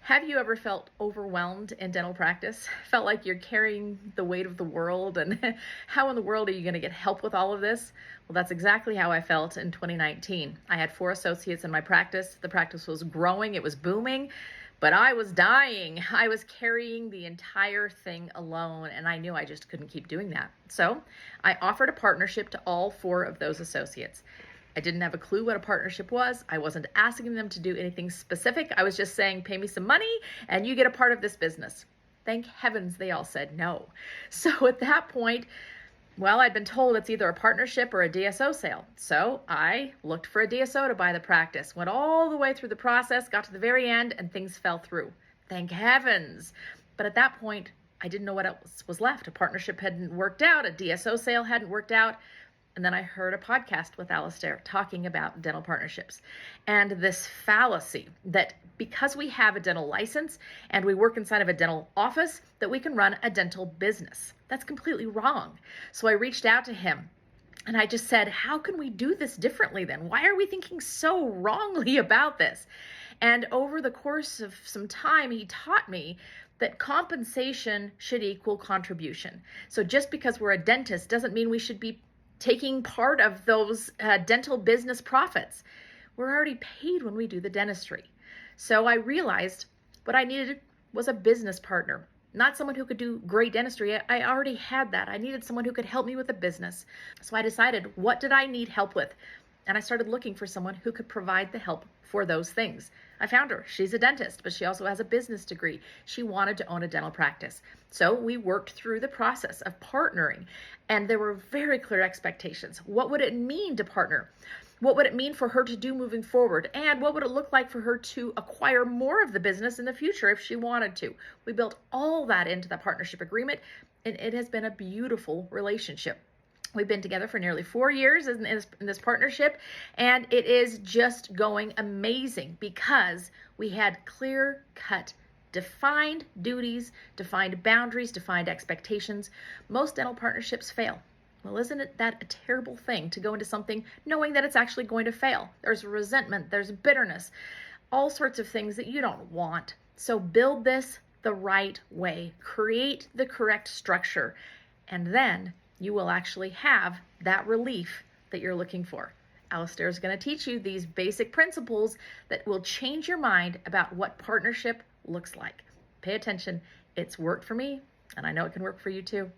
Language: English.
Have you ever felt overwhelmed in dental practice? Felt like you're carrying the weight of the world and how in the world are you going to get help with all of this? Well, that's exactly how I felt in 2019. I had 4 associates in my practice. The practice was growing, it was booming, but I was dying. I was carrying the entire thing alone, and I knew I just couldn't keep doing that. So I offered a partnership to all 4 of those associates. I didn't have a clue what a partnership was. I wasn't asking them to do anything specific. I was just saying, pay me some money and you get a part of this business. Thank heavens they all said no. So at that point, well, I'd been told it's either a partnership or a DSO sale. So I looked for a DSO to buy the practice, went all the way through the process, got to the very end, and things fell through. Thank heavens. But at that point, I didn't know what else was left. A partnership hadn't worked out, a DSO sale hadn't worked out. And then I heard a podcast with Alistair talking about dental partnerships and this fallacy that because we have a dental license and we work inside of a dental office, that we can run a dental business. That's completely wrong. So I reached out to him and I just said, how can we do this differently then? Why are we thinking so wrongly about this? And over the course of some time, he taught me that compensation should equal contribution. So just because we're a dentist doesn't mean we should be taking part of those dental business profits. We're already paid when we do the dentistry. So I realized what I needed was a business partner, not someone who could do great dentistry. I already had that. I needed someone who could help me with the business. So I decided, what did I need help with? And I started looking for someone who could provide the help for those things. I found her. She's a dentist, but she also has a business degree. She wanted to own a dental practice. So we worked through the process of partnering, and there were very clear expectations. What would it mean to partner? What would it mean for her to do moving forward? And what would it look like for her to acquire more of the business in the future if she wanted to? We built all that into the partnership agreement, and it has been a beautiful relationship. We've been together for nearly 4 years in this partnership, and it is just going amazing because we had clear-cut, defined duties, defined boundaries, defined expectations. Most dental partnerships fail. Well, isn't it that a terrible thing to go into something knowing that it's actually going to fail? There's resentment, there's bitterness, all sorts of things that you don't want. So build this the right way, create the correct structure, and then you will actually have that relief that you're looking for. Alistair is going to teach you these basic principles that will change your mind about what partnership looks like. Pay attention. It's worked for me, and I know it can work for you too.